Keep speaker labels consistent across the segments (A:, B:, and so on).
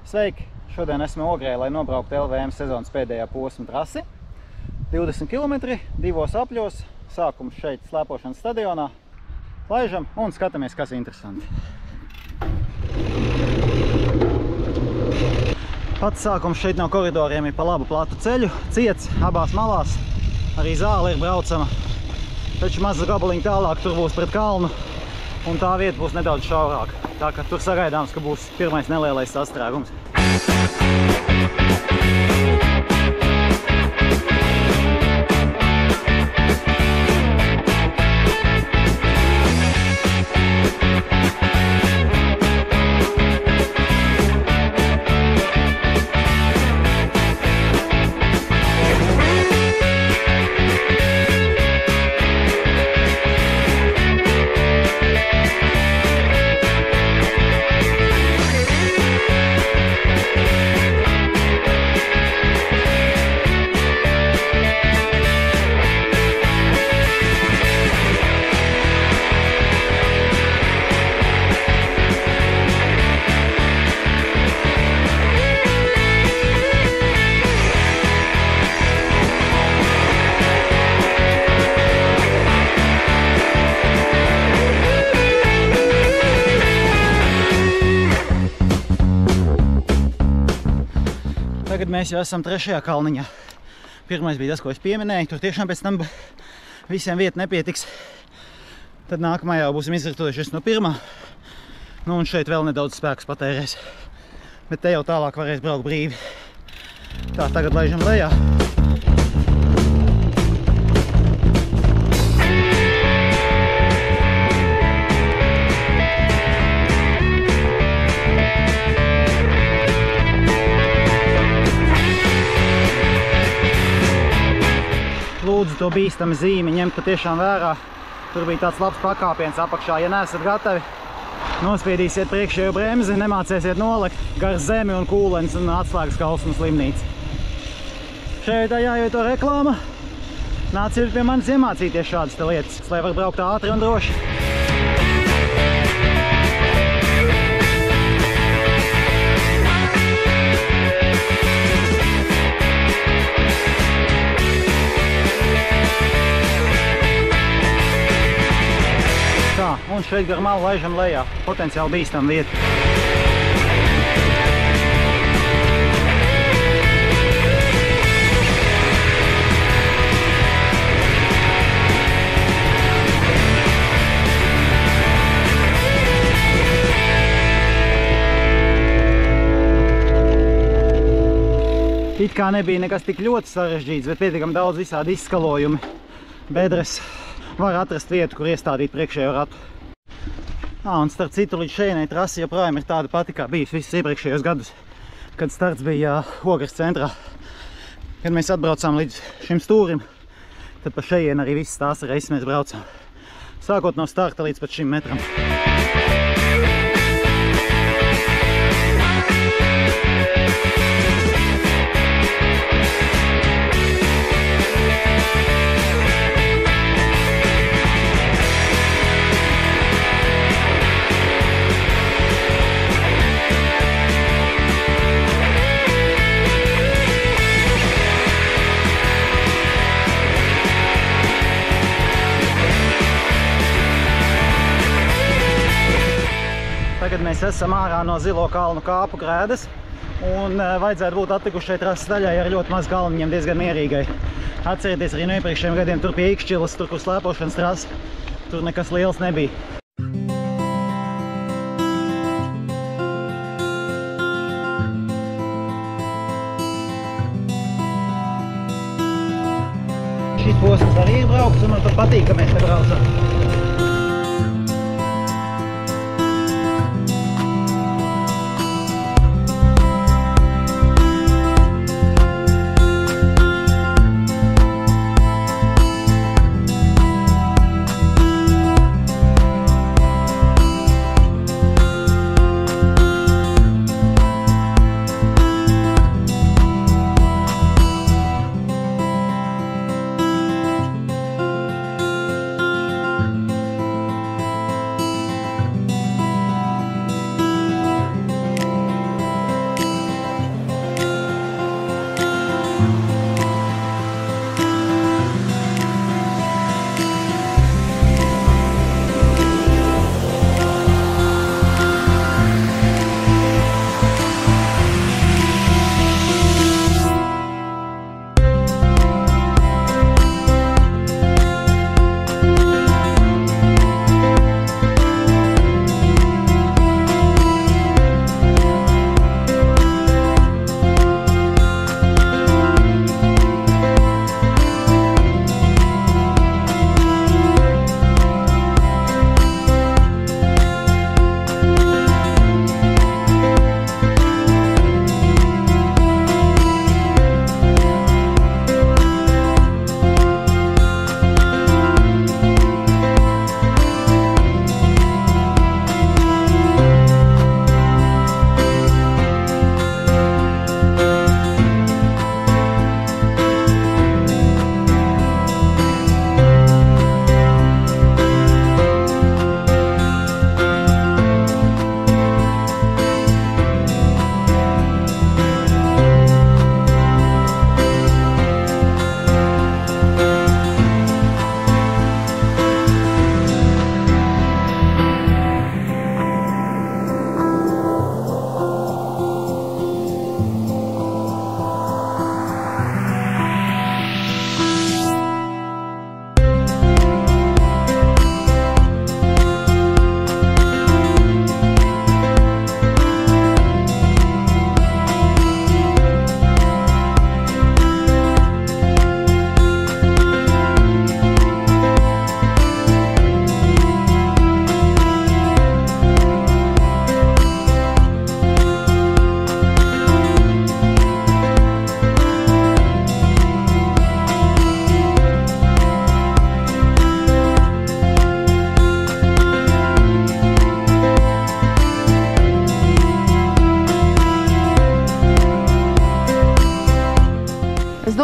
A: Sveiki! Šodien esmu Ogrē, lai nobrauktu LVM sezonas pēdējā posma trasi. 20 km, 2 apļos, sākums šeit slēpošanas stadionā. Laižam un skatāmies, kas interesanti. Pats sākums šeit no koridoriem ir pa labu platu ceļu, ciets abās malās, arī zāle ir braucama. Taču mazas gabaliņi tālāk tur būs pret kalnu un tā vieta būs nedaudz šaurāka. Tā ka tur sagaidāms, ka būs pirmais nelielais sastrēgums. Tagad mēs jau esam 3. kalniņā. Pirmais bija tas, ko es pieminēju. Tur tiešām pēc tam visiem vieta nepietiks. Tad nākamajā būsim izvirtojušies no pirmā. Nu un šeit vēl nedaudz spēkus patērēs. Bet te jau tālāk varēs braukt brīvi. Tā, tagad laižam lejā. Lūdzu to bīstami zīmi ņemt patiešām vērā. Tur bija tāds labs pakāpiens apakšā. Ja neesat gatavi, nospiedīsiet priekšējo bremzi, nemācēsiet nolikt gar zemi un kūlens un atslēgas kausmu slimnīca. Šeit jāieto reklāma. Nāciet pie manis iemācīties šādas lietas, lai var braukt ātri un droši. Tā, un šeit gar malu laižam lejā. Potenciāli bīstam vieta. It kā nebija nekas tik ļoti sarežģīts, bet pietiekami daudz visādi izskalojumi. Bedres var atrast vietu, kur iestādīt priekšējo ratu. Un starp citu, līdz šejienai trasi joprojām ir tāda pati, kā bijis visus iepriekšējos gadus, kad starts bija Ogres centrā. Kad mēs atbraucām līdz šim stūrim, tad pa šejien arī visas tās reizes mēs braucām. Sākot no starta līdz pat šim metram. Tagad mēs esam ārā no Zilo kalnu kāpu grēdas un vajadzētu būt atlikuši šeit trases daļai ar ļoti maz kalniņiem diezgan mierīgai. Atcerieties arī no iepriekšējiem gadiem tur pie Ikšķilas, tur kur slēpošanas trasi, tur nekas liels nebija. Šis posms arī ir braukts un man pat patīk, ka mēs te braucam.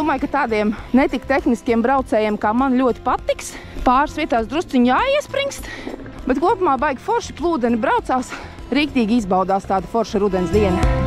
B: domāju, ka tādiem netik tehniskiem braucējiem kā man ļoti patiks. Pāris vietās drusciņi jāiespringst, bet kopumā baigi forši plūdeni braucās. Rīktīgi izbaudās tāda forša rudens diena.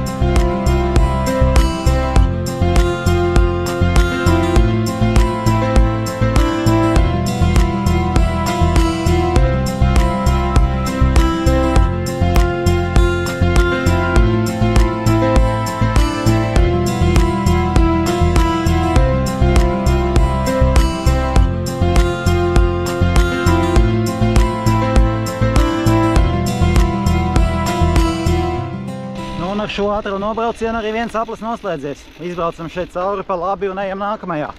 A: Un ar šo ātro nobraucienu arī viens aplis noslēdzies. Izbraucam šeit cauri pa labi un ejam nākamajā.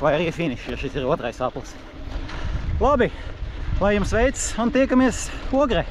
A: Vai arī finišs, ja šis ir otrais aplis. Labi, lai jums veids un tiekamies Ogrē!